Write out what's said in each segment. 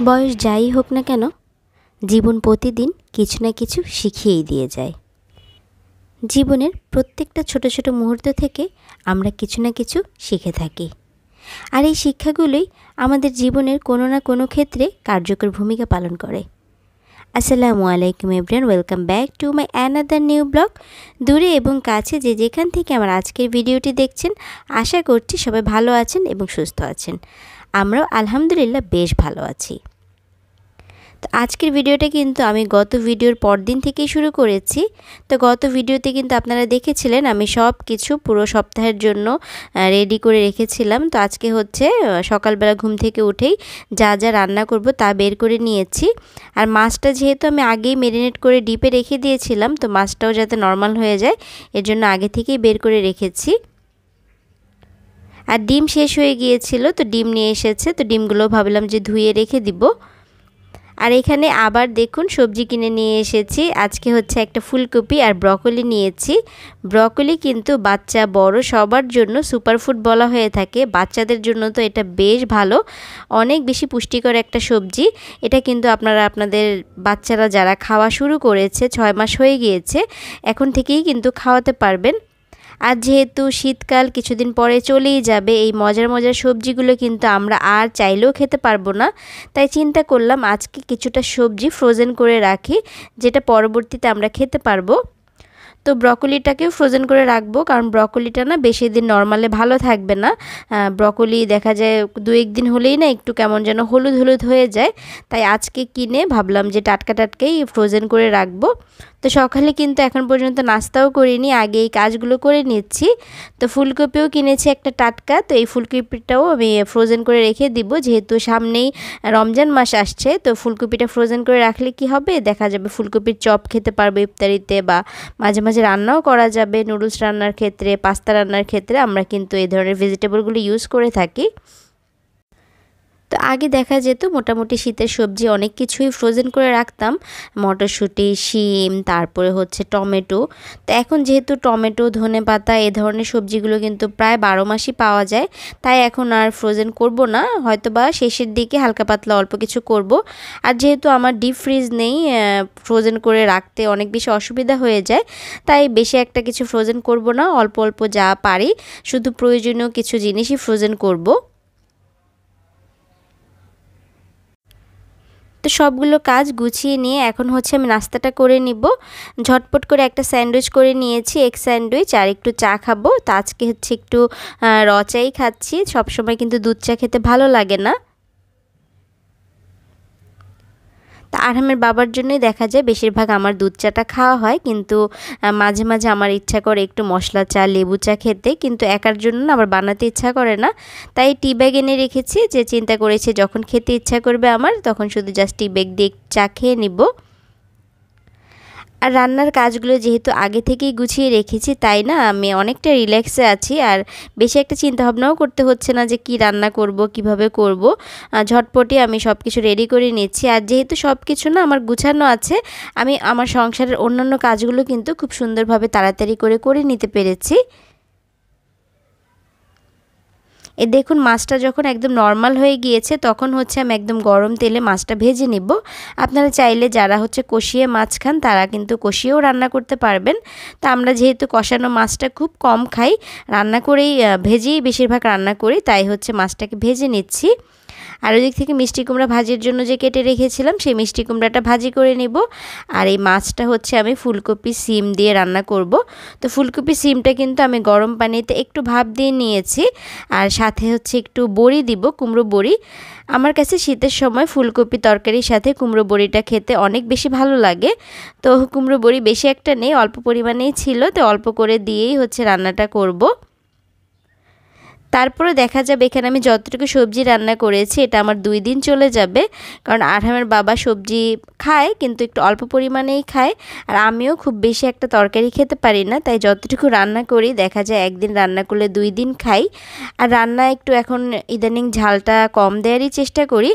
বয়স যাই হোক না কেন, জীবন প্রতিদিন কিছু না কিছু শিখিয়েই দিয়ে যায়। জীবনের প্রত্যেকটা ছোট ছোট মুহূর্ত থেকে আমরা কিছু না কিছু শিখে থাকি। আর এই শিক্ষাগুলোই আমাদের জীবনের কোনো না কোনো ক্ষেত্রে কার্যকর ভূমিকা পালন করে। আসসালামু আলাইকুম everyone, welcome back to my another new blog. দূরে এবং কাছে যে যেখান থেকে আমার আজকের ভিডিওটি দেখছেন, আশা করছি সবাই ভালো আছেন এবং সুস্থ আছেন। আমরাও আলহামদুলিল্লাহ বেশ ভালো আছি। তো আজকের ভিডিওটা কিন্তু আমি গত ভিডিওর পরদিন থেকেই শুরু করেছি। তো গত ভিডিওতে কিন্তু আপনারা দেখেছিলেন আমি সব কিছু পুরো সপ্তাহের জন্য রেডি করে রেখেছিলাম। তো আজকে হচ্ছে সকালবেলা ঘুম থেকে উঠেই যা যা রান্না করব তা বের করে নিয়েছি। আর মাছটা যেহেতু আমি আগেই ম্যারিনেট করে ডিপে রেখে দিয়েছিলাম, তো মাছটাও যাতে নরমাল হয়ে যায় এর জন্য আগে থেকেই বের করে রেখেছি। আর ডিম শেষ হয়ে গিয়েছিল, তো ডিম নিয়ে এসেছে, তো ডিমগুলো ভাবলাম যে ধুয়ে রেখে দিব। আর এখানে আবার দেখুন সবজি কিনে নিয়ে এসেছি। আজকে হচ্ছে একটা ফুলকপি আর ব্রকলি নিয়েছি। ব্রকলি কিন্তু বাচ্চা বড় সবার জন্য সুপারফুড বলা হয়ে থাকে। বাচ্চাদের জন্য তো এটা বেশ ভালো, অনেক বেশি পুষ্টিকর একটা সবজি। এটা কিন্তু আপনারা আপনাদের বাচ্চারা যারা খাওয়া শুরু করেছে 6 মাস হয়ে গিয়েছে, এখন থেকেই কিন্তু খাওয়াতে পারবেন। আর যেহেতু শীতকাল কিছুদিন পরে চলেই যাবে, এই মজার মজার সবজিগুলো কিন্তু আমরা আর চাইলেও খেতে পারবো না। তাই চিন্তা করলাম আজকে কিছুটা সবজি ফ্রোজেন করে রাখি, যেটা পরবর্তীতে আমরা খেতে পারবো। তো ব্রকলিটাকেও ফ্রোজেন করে রাখবো, কারণ ব্রকলিটা না বেশি দিন নরমালে ভালো থাকবে না। ব্রকলি দেখা যায় 2-1 দিন হলেই না একটু কেমন যেন হলুদ হলুদ হয়ে যায়। তাই আজকে কিনে ভাবলাম যে টাটকা টাটকাই ফ্রোজেন করে রাখবো। তো সকালে কিন্তু এখন পর্যন্ত নাস্তাও করিনি, আগে এই কাজগুলো করে নিচ্ছি। তো ফুলকপিও কিনেছি একটা টাটকা, তো এই ফুলকপিটাও আমি ফ্রোজেন করে রেখে দিব, যেহেতু সামনেই রমজান মাস আসছে। তো ফুলকপিটা ফ্রোজেন করে রাখলে কি হবে, দেখা যাবে ফুলকপির চপ খেতে পারবো ইফতারিতে, বা মাঝে মাঝে রান্নাও করা যাবে। নুডলস রান্নার ক্ষেত্রে, পাস্তা রান্নার ক্ষেত্রে আমরা কিন্তু এই ধরনের ভেজিটেবলগুলো ইউজ করে থাকি। তো আগে দেখা যেত মোটামুটি শীতের সবজি অনেক কিছুই ফ্রোজেন করে রাখতাম, মটরশুঁটি, শিম, তারপরে হচ্ছে টমেটো। তো এখন যেহেতু টমেটো, ধনেপাতা এ ধরনের সবজিগুলো কিন্তু প্রায় 12 মাসই পাওয়া যায়, তাই এখন আর ফ্রোজেন করব না, হয়তো বা শেষের দিকে হালকা পাতলা অল্প কিছু করব। আর যেহেতু আমার ডিপ ফ্রিজ নেই, ফ্রোজেন করে রাখতে অনেক বেশি অসুবিধা হয়ে যায়, তাই বেশি একটা কিছু ফ্রোজেন করব না, অল্প অল্প যা পারি শুধু প্রয়োজনীয় কিছু জিনিসই ফ্রোজেন করব। তো সবগুলো কাজ গুছিয়ে নিয়ে এখন হচ্ছে আমি নাস্তাটা করে নিব। ঝটপট করে একটা স্যান্ডউইচ করে নিয়েছি, এগ স্যান্ডউইচ, আর একটু চা খাবো। তো আজকে হচ্ছে একটু র চাই খাচ্ছি, সবসময় কিন্তু দুধ চা খেতে ভালো লাগে না। তা আরহামের বাবার জন্যই দেখা যায় বেশিরভাগ আমার দুধ চাটা খাওয়া হয়, কিন্তু মাঝে মাঝে আমার ইচ্ছা করে একটু মশলা চা, লেবু চা খেতে, কিন্তু একার জন্য না আবার বানাতে ইচ্ছা করে না। তাই টি ব্যাগ এনে রেখেছি, যে চিন্তা করেছি যখন খেতে ইচ্ছা করবে আমার, তখন শুধু জাস্ট টি ব্যাগ দিয়ে চা খেয়ে নিব। আর রান্নার কাজগুলো যেহেতু আগে থেকেই গুছিয়ে রেখেছি, তাই না আমি অনেকটা রিল্যাক্সে আছি, আর বেশি একটা চিন্তাভাবনাও করতে হচ্ছে না যে কি রান্না করব, কিভাবে করব। ঝটপটে আমি সব কিছু রেডি করে নিচ্ছি। আর যেহেতু সব কিছু না আমার গুছানো আছে, আমি আমার সংসারের অন্যান্য কাজগুলো কিন্তু খুব সুন্দরভাবে তাড়াতাড়ি করে নিতে পেরেছি। দেখুন মাছটা যখন একদম নরমাল হয়ে গিয়েছে, তখন হচ্ছে আমি একদম গরম তেলে মাছটা ভেজে নিব। আপনারা চাইলে যারা হচ্ছে কষিয়ে মাছ খান, তারা কিন্তু কষিয়েও রান্না করতে পারবেন। তো আমরা যেহেতু কষানো মাছটা খুব কম খাই, রান্না করেই ভেজেই বেশিরভাগ রান্না করি, তাই হচ্ছে মাছটাকে ভেজে নিচ্ছি। আর ওই দিক থেকে মিষ্টি কুমড়া ভাজির জন্য যে কেটে রেখেছিলাম, সেই মিষ্টি কুমড়াটা ভাজি করে নিব। আর এই মাছটা হচ্ছে আমি ফুলকপি সিম দিয়ে রান্না করব। তো ফুলকপি সিমটা কিন্তু আমি গরম পানিতে একটু ভাপ দিয়ে নিয়েছি, আর সাথে হচ্ছে একটু বড়ি দিব, কুমড়ো বড়ি। আমার কাছে শীতের সময় ফুলকপি তরকারির সাথে কুমড়ো বড়িটা খেতে অনেক বেশি ভালো লাগে। তো কুমড়ো বড়ি বেশি একটা নেই, অল্প পরিমাণেই ছিল, তো অল্প করে দিয়েই হচ্ছে রান্নাটা করব। তারপরে দেখা যাবে এখানে আমি যতটুকু সবজি রান্না করেছি এটা আমার 2 দিন চলে যাবে, কারণ আরহামের বাবা সবজি খায় কিন্তু একটু অল্প পরিমাণেই খায়, আর আমিও খুব বেশি একটা তরকারি খেতে পারি না, তাই যতটুকু রান্না করি দেখা যায় একদিন রান্না করলে 2 দিন খাই। আর রান্না একটু এখন ইদানিং ঝালটা কম দেওয়ারই চেষ্টা করি।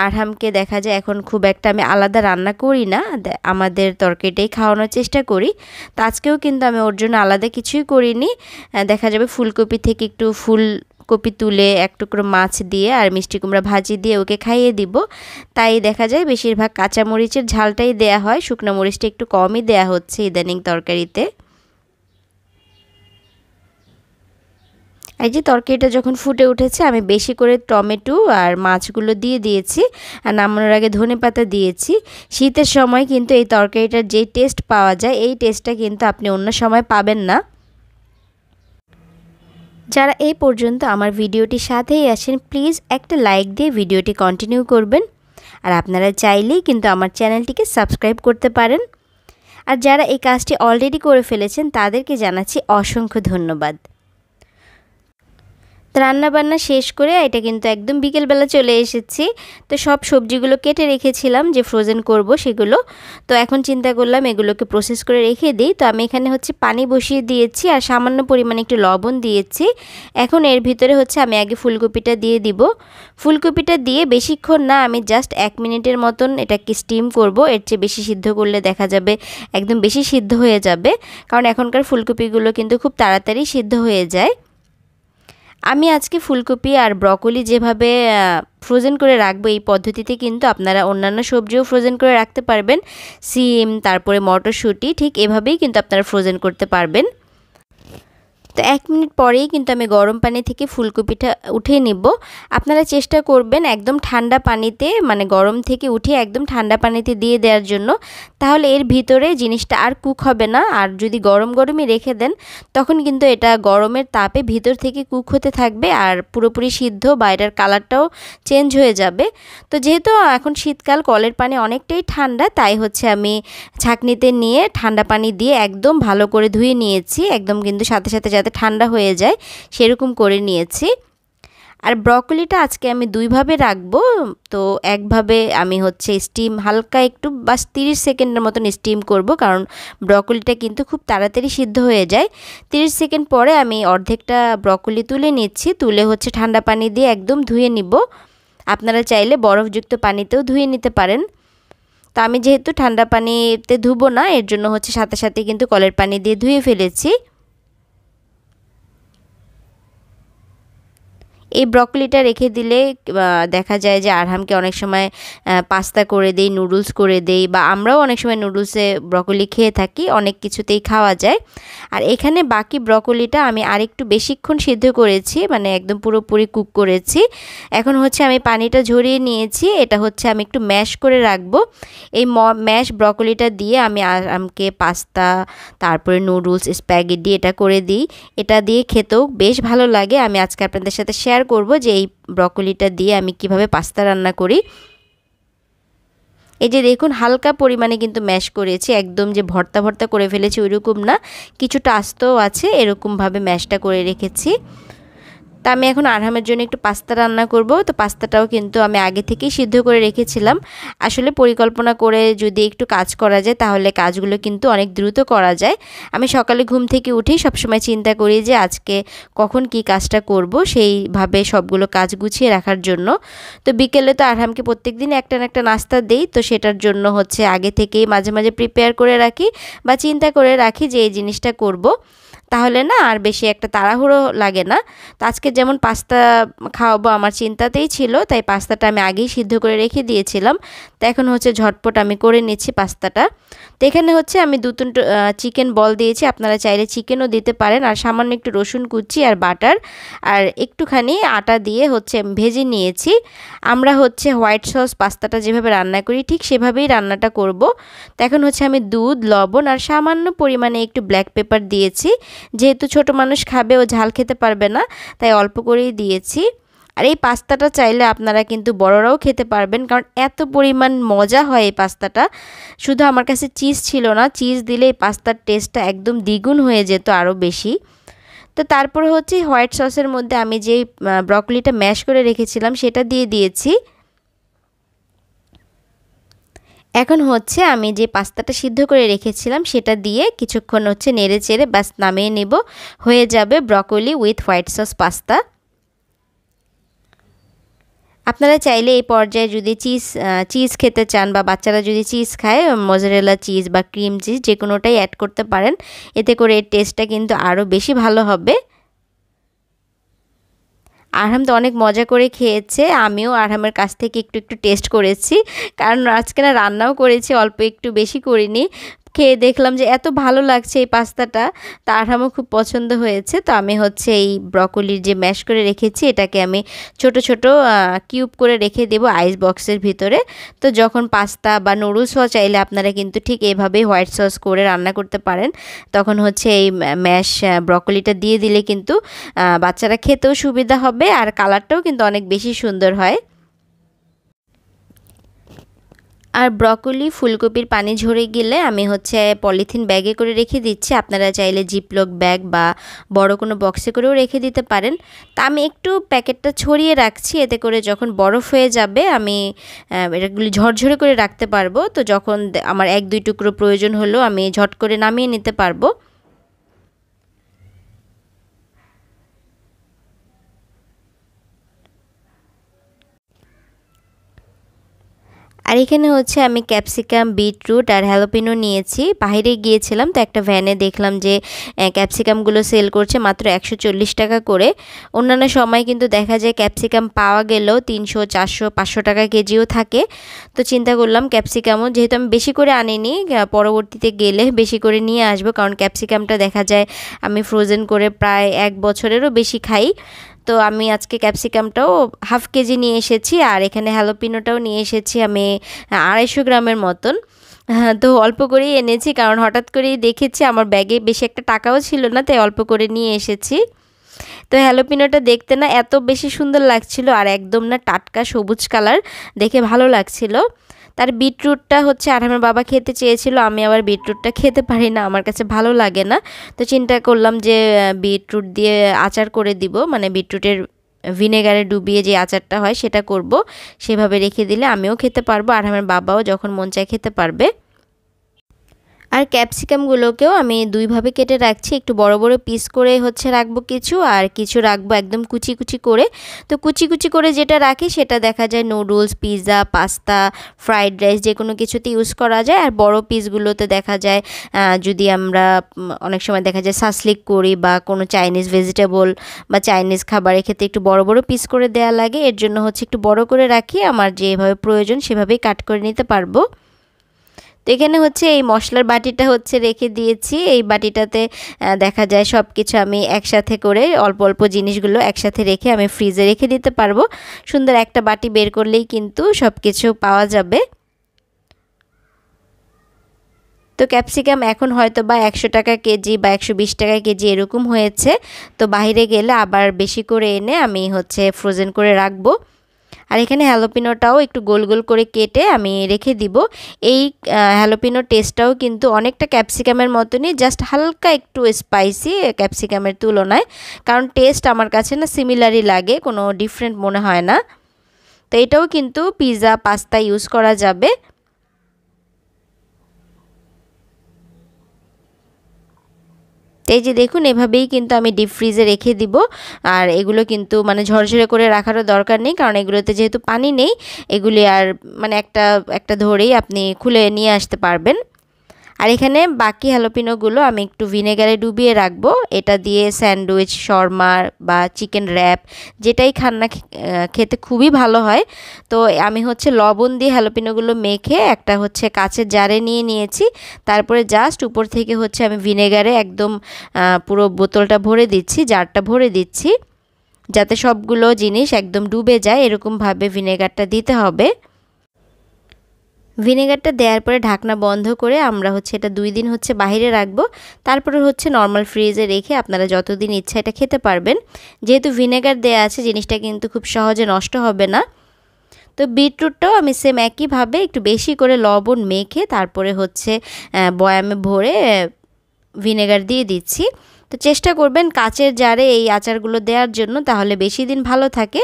আরহামকে দেখা যায় এখন খুব একটা আমি আলাদা রান্না করি না, আমাদের তরকারিটাই খাওয়ানোর চেষ্টা করি। তো আজকেও কিন্তু আমি ওর জন্য আলাদা কিছুই করিনি। দেখা যাবে ফুলকপি থেকে একটু ফুল কপি তুলে এক টুকরো মাছ দিয়ে আর মিষ্টি কুমড়া ভাজি দিয়ে ওকে খাইয়ে দিব। তাই দেখা যায় বেশিরভাগ কাঁচামরিচের ঝালটাই দেয়া হয়, শুকনো মরিচটা একটু কমই দেয়া হচ্ছে ইদানিং তরকারিতে। এই যে তরকারিটা যখন ফুটে উঠেছে আমি বেশি করে টমেটো আর মাছগুলো দিয়ে দিয়েছি আর নামানোর আগে ধনেপাতা দিয়েছি। শীতের সময় কিন্তু এই তরকারিটার যে টেস্ট পাওয়া যায় এই টেস্টটা কিন্তু আপনি অন্য সময় পাবেন না। যারা এই পর্যন্ত আমার ভিডিওটির সাথেই আছেন প্লিজ একটা লাইক দিয়ে ভিডিওটি কন্টিনিউ করবেন। আর আপনারা চাইলেই কিন্তু আমার চ্যানেলটিকে সাবস্ক্রাইব করতে পারেন। আর যারা এই কাজটি অলরেডি করে ফেলেছেন তাদেরকে জানাচ্ছি অসংখ্য ধন্যবাদ। রান্নাবান্না শেষ করে এটা কিন্তু একদম বিকেলবেলা চলে এসেছি। তো সব সবজিগুলো কেটে রেখেছিলাম যে ফ্রোজেন করব সেগুলো। তো এখন চিন্তা করলাম এগুলোকে প্রসেস করে রেখে দিই। তো আমি এখানে হচ্ছে পানি বসিয়ে দিয়েছি আর সামান্য পরিমাণে একটু লবণ দিয়েছি। এখন এর ভিতরে হচ্ছে আমি আগে ফুলকপিটা দিয়ে দিব। ফুলকপিটা দিয়ে বেশিক্ষণ না, আমি জাস্ট 1 মিনিটের মতন এটাকে স্টিম করব। এর চেয়ে বেশি সিদ্ধ করলে দেখা যাবে একদম বেশি সিদ্ধ হয়ে যাবে, কারণ এখনকার ফুলকপিগুলো কিন্তু খুব তাড়াতাড়ি সিদ্ধ হয়ে যায়। আমি আজকে ফুলকপি আর ব্রকলি যেভাবে ফ্রোজেন করে রাখবো এই পদ্ধতিতে কিন্তু আপনারা অন্যান্য সবজিও ফ্রোজেন করে রাখতে পারবেন। সিম, তারপরে মটরশুঁটি, ঠিক এভাবেই কিন্তু আপনারা ফ্রোজেন করতে পারবেন। তো 1 মিনিট পরেই কিন্তু আমি গরম পানি থেকে ফুলকপিটা উঠিয়ে নিব। আপনারা চেষ্টা করবেন একদম ঠান্ডা পানিতে, মানে গরম থেকে উঠিয়ে একদম ঠান্ডা পানিতে দিয়ে দেওয়ার জন্য, তাহলে এর ভিতরে জিনিসটা আর কুক হবে না। আর যদি গরম গরমই রেখে দেন তখন কিন্তু এটা গরমের তাপে ভিতর থেকে কুক হতে থাকবে আর পুরোপুরি সিদ্ধ, বাইরের কালারটাও চেঞ্জ হয়ে যাবে। তো যেহেতু এখন শীতকাল, কলের পানি অনেকটাই ঠান্ডা, তাই হচ্ছে আমি ছাঁকনিতে নিয়ে ঠান্ডা পানি দিয়ে একদম ভালো করে ধুয়ে নিয়েছি, একদম কিন্তু সাথে সাথে যাতে ঠান্ডা হয়ে যায় সেরকম করে নিয়েছি। আর ব্রকলিটা আজকে আমি দুইভাবে রাখবো। তো একভাবে আমি হচ্ছে স্টিম হালকা একটু বাস 30 সেকেন্ডের মতন স্টিম করব, কারণ ব্রকলিটা কিন্তু খুব তাড়াতাড়ি সিদ্ধ হয়ে যায়। 30 সেকেন্ড পরে আমি অর্ধেকটা ব্রকলি তুলে নিচ্ছি, তুলে হচ্ছে ঠান্ডা পানি দিয়ে একদম ধুয়ে নিব। আপনারা চাইলে বরফযুক্ত পানিতেও ধুয়ে নিতে পারেন। তো আমি যেহেতু ঠান্ডা পানিতে ধুবো না, এর জন্য হচ্ছে সাথে সাথে কিন্তু কলের পানি দিয়ে ধুয়ে ফেলেছি। এই ব্রকলিটা রেখে দিলে দেখা যায় যে আরহামকে অনেক সময় পাস্তা করে দেই, নুডলস করে দেই, বা আমরাও অনেক সময় নুডলসে ব্রকলি খেয়ে থাকি, অনেক কিছুতেই খাওয়া যায়। আর এখানে বাকি ব্রকলিটা আমি আরেকটু বেশিক্ষণ সিদ্ধ করেছি, মানে একদম পুরোপুরি কুক করেছি। এখন হচ্ছে আমি পানিটা ঝরিয়ে নিয়েছি, এটা হচ্ছে আমি একটু ম্যাশ করে রাখবো। এই ম্যাশ ব্রকলিটা দিয়ে আমি আরহামকে পাস্তা, তারপরে নুডলস, স্প্যাগেটি এটা করে দিই। এটা দিয়ে খেতেও বেশ ভালো লাগে। আমি আজকে আপনাদের সাথে শেয়ার করব যে এই ব্রকলিটা দিয়ে আমি কিভাবে পাস্তা রান্না করি। এই যে দেখুন হালকা পরিমাণে কিন্তু ম্যাশ করেছি, একদম যে ভর্তা ভর্তা করে ফেলেছি ওইরকম না, কিছুটা আস্তও আছে, এরকমভাবে ম্যাশটা করে রেখেছি। তা আমি এখন আরহামের জন্য একটু পাস্তা রান্না করব। তো পাস্তাটাও কিন্তু আমি আগে থেকেই সিদ্ধ করে রেখেছিলাম। আসলে পরিকল্পনা করে যদি একটু কাজ করা যায় তাহলে কাজগুলো কিন্তু অনেক দ্রুত করা যায়। আমি সকালে ঘুম থেকে উঠেই সবসময় চিন্তা করি যে আজকে কখন কি কাজটা করব, সেইভাবে সবগুলো কাজ গুছিয়ে রাখার জন্য। তো বিকেলে তো আরহামকে প্রত্যেকদিন একটা না একটা নাস্তা দেই, তো সেটার জন্য হচ্ছে আগে থেকেই মাঝে মাঝে প্রিপেয়ার করে রাখি বা চিন্তা করে রাখি যে এই জিনিসটা করব, তাহলে না আর বেশি একটা তাড়াহুড়ো লাগে না। তো আজকে যেমন পাস্তা খাওয়াবো আমার চিন্তাতেই ছিল, তাই পাস্তাটা আমি আগেই সিদ্ধ করে রেখে দিয়েছিলাম। তো এখন হচ্ছে ঝটপট আমি করে নিচ্ছি পাস্তাটা। তো এখানে হচ্ছে আমি 2-3 চিকেন বল দিয়েছি, আপনারা চাইলে চিকেনও দিতে পারেন। আর সামান্য একটু রসুন কুচি আর বাটার আর একটুখানি আটা দিয়ে হচ্ছে ভেজে নিয়েছি। আমরা হচ্ছে হোয়াইট সস পাস্তাটা যেভাবে রান্না করি ঠিক সেভাবেই রান্নাটা করব। তো এখন হচ্ছে আমি দুধ, লবণ আর সামান্য পরিমাণে একটু ব্ল্যাক পেপার দিয়েছি। যেহেতু ছোট মানুষ খাবে, ও ঝাল খেতে পারবে না, তাই অল্প করেই দিয়েছি। আর এই পাস্তাটা চাইলে আপনারা কিন্তু বড়রাও খেতে পারবেন, কারণ এত পরিমাণ মজা হয় এই পাস্তাটা। শুধু আমার কাছে চিজ ছিল না, চিজ দিলে এই পাস্তার টেস্টটা একদম দ্বিগুণ হয়ে যেত, আরও বেশি। তো তারপর হচ্ছে হোয়াইট সসের মধ্যে আমি যে ব্রকলিটা ম্যাশ করে রেখেছিলাম সেটা দিয়ে দিয়েছি। এখন হচ্ছে আমি যে পাস্তাটা সিদ্ধ করে রেখেছিলাম সেটা দিয়ে কিছুক্ষণ হচ্ছে নেড়ে চেড়ে ব্যাস নামিয়ে নেব, হয়ে যাবে broccoli with white sauce pasta. আপনারা চাইলে এই পর্যায়ে যদি চিজ খেতে চান বা বাচ্চারা যদি চিজ খায়, মোজারেলা চিজ বা ক্রিম চিজ যে কোনোটাই অ্যাড করতে পারেন, এতে করে এর টেস্টটা কিন্তু আরও বেশি ভালো হবে। আরহাম তো অনেক মজা করে খেয়েছে, আমিও আরহামের কাছ থেকে একটু একটু টেস্ট করেছি, কারণ আজকে না রান্নাও করেছি, অল্প একটু বেশি করিনি। খেয়ে দেখলাম যে এত ভালো লাগছে এই পাস্তাটা, তা আরহামও খুব পছন্দ হয়েছে। তো আমি হচ্ছে এই ব্রকলির যে ম্যাশ করে রেখেছি এটাকে আমি ছোট ছোট কিউব করে রেখে দেবো আইস বক্সের ভিতরে। তো যখন পাস্তা বা নুডলসও চাইলে আপনারা কিন্তু ঠিক এভাবেই হোয়াইট সস করে রান্না করতে পারেন। তখন হচ্ছে এই ম্যাশ ব্রকলিটা দিয়ে দিলে কিন্তু বাচ্চারা খেতেও সুবিধা হবে, আর কালারটাও কিন্তু অনেক বেশি সুন্দর হয়। আর ব্রকলি ফুলকপির পানি ঝরে গেলে আমি হচ্ছে পলিথিন ব্যাগে করে রেখে দিচ্ছি। আপনারা চাইলে জিপলক ব্যাগ বা বড় কোনো বক্সে করেও রেখে দিতে পারেন। তা আমি একটু প্যাকেটটা ছড়িয়ে রাখছি, এতে করে যখন বরফ হয়ে যাবে আমি এটাগুলি ঝরঝরে করে রাখতে পারবো। তো যখন আমার 1-2 টুকরো প্রয়োজন হলো আমি ঝট করে নামিয়ে নিতে পারবো। আর এখানে হচ্ছে আমি ক্যাপসিকাম, বিটরুট আর হ্যালোপিনো নিয়েছি। বাইরে গিয়েছিলাম তো একটা ভ্যানে দেখলাম যে ক্যাপসিকামগুলো সেল করছে মাত্র 140 টাকা করে। অন্যান্য সময় কিন্তু দেখা যায় ক্যাপসিকাম পাওয়া গেলেও 300, 400, 500 টাকা কেজিও থাকে। তো চিন্তা করলাম ক্যাপসিকামও যেহেতু আমি বেশি করে আনিনি, পরবর্তীতে গেলে বেশি করে নিয়ে আসবো, কারণ ক্যাপসিকামটা দেখা যায় আমি ফ্রোজেন করে প্রায় 1 বছরেরও বেশি খাই। তো আমি আজকে ক্যাপসিকামটাও হাফ কেজি নিয়ে এসেছি, আর এখানে হ্যালোপিনোটাও নিয়ে এসেছি আমি 250 গ্রামের মতন। তো অল্প করেই এনেছি, কারণ হঠাৎ করেই দেখেছি আমার ব্যাগে বেশি একটা টাকাও ছিল না, তাই অল্প করে নিয়ে এসেছি। তো হ্যালোপিনোটা দেখতে না এত বেশি সুন্দর লাগছিল, আর একদম না টাটকা সবুজ কালার, দেখে ভালো লাগছিল। তার বিটরুটটা হচ্ছে আরহামের বাবা খেতে চেয়েছিল, আমি আবার বিটরুটটা খেতে পারি না, আমার কাছে ভালো লাগে না। তো চিন্তা করলাম যে বিটরুট দিয়ে আচার করে দিব, মানে বিটরুটের ভিনেগারে ডুবিয়ে যে আচারটা হয় সেটা করব। সেভাবে রেখে দিলে আমিও খেতে পারবো, আরহামের বাবাও যখন মন চায় খেতে পারবে। আর ক্যাপসিকামগুলোকেও আমি দুইভাবে কেটে রাখছি, একটু বড় বড় পিস করে হচ্ছে রাখবো কিছু, আর কিছু রাখবো একদম কুচি কুচি করে। তো কুচি কুচি করে যেটা রাখি সেটা দেখা যায় noodles, pizza, pasta, fried rice যে কোনো কিছুতে ইউজ করা যায়। আর বড় পিসগুলোতে দেখা যায় যদি আমরা অনেক সময় দেখা যায় সাসলিক করি বা কোনো চাইনিজ ভেজিটেবল বা চাইনিজ খাবারের ক্ষেত্রে একটু বড় বড় পিস করে দেয়া লাগে, এর জন্য হচ্ছে একটু বড় করে রাখি, আমার যেভাবে প্রয়োজন সেভাবেই কাট করে নিতে পারবো। তো এখানে হচ্ছে এই মশলার বাটিটা হচ্ছে রেখে দিয়েছি, এই বাটিটাতে দেখা যায় সব কিছু আমি একসাথে করে অল্প অল্প জিনিসগুলো একসাথে রেখে আমি ফ্রিজে রেখে দিতে পারবো। সুন্দর একটা বাটি বের করলেই কিন্তু সব কিছু পাওয়া যাবে। তো ক্যাপসিকাম এখন হয়তো বা 100 টাকা কেজি বা 120 টাকা কেজি এরকম হয়েছে। তো বাইরে গেলে আবার বেশি করে এনে আমি হচ্ছে ফ্রোজেন করে রাখবো। আর এখানে হ্যালোপিনোটাও একটু গোল গোল করে কেটে আমি রেখে দিব। এই হ্যালোপিনো টেস্টটাও কিন্তু অনেকটা ক্যাপসিকামের মতনই, জাস্ট হালকা একটু স্পাইসি ক্যাপসিকামের তুলনায়, কারণ টেস্ট আমার কাছে না সিমিলারই লাগে, কোনো ডিফারেন্ট মনে হয় না। তো এটাও কিন্তু পিৎজা, পাস্তা ইউজ করা যাবে। এই যে দেখুন এভাবেই কিন্তু আমি ডিপ ফ্রিজে রেখে দিব। আর এগুলো কিন্তু মানে ঝরঝরে করে রাখারও দরকার নেই, কারণ এগুলোতে যেহেতু পানি নেই, এগুলি আর মানে একটা একটা ধরেই আপনি খুলে নিয়ে আসতে পারবেন। আর এখানে বাকি হ্যালোপিনোগুলো আমি একটু ভিনেগারে ডুবিয়ে রাখবো। এটা দিয়ে স্যান্ডউইচ, শর্মা বা চিকেন র্যাপ যেটাই খান না খেতে খুবই ভালো হয়। তো আমি হচ্ছে লবণ দিয়ে হ্যালোপিনোগুলো মেখে একটা হচ্ছে কাচের জারে নিয়ে নিয়েছি। তারপরে জাস্ট উপর থেকে হচ্ছে আমি ভিনেগারে একদম পুরো বোতলটা ভরে দিচ্ছি, জারটা ভরে দিচ্ছি, যাতে সবগুলো জিনিস একদম ডুবে যায়, এরকমভাবে ভিনেগারটা দিতে হবে। ভিনেগারটা দেওয়ার পরে ঢাকনা বন্ধ করে আমরা হচ্ছে এটা 2 দিন হচ্ছে বাইরে রাখবো। তারপরে হচ্ছে নর্মাল ফ্রিজে রেখে আপনারা যতদিন ইচ্ছা এটা খেতে পারবেন। যেহেতু ভিনেগার দেওয়া আছে জিনিসটা কিন্তু খুব সহজে নষ্ট হবে না। তো বিটরুটটাও আমি সেম একইভাবে একটু বেশি করে লবণ মেখে তারপরে হচ্ছে বয়ামে ভরে ভিনেগার দিয়ে দিচ্ছি। তো চেষ্টা করবেন কাচের জারে এই আচারগুলো দেওয়ার জন্য, তাহলে বেশি দিন ভালো থাকে।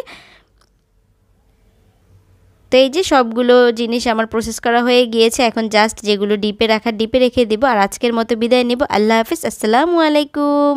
তো এই যে সবগুলো জিনিস আমার প্রসেস করা হয়ে গিয়েছে, এখন জাস্ট যেগুলো ডিপে রাখার ডিপে রেখে দিব। আর আজকের মতো বিদায় নিব। আল্লাহ হাফিজ, আসসালামু আলাইকুম।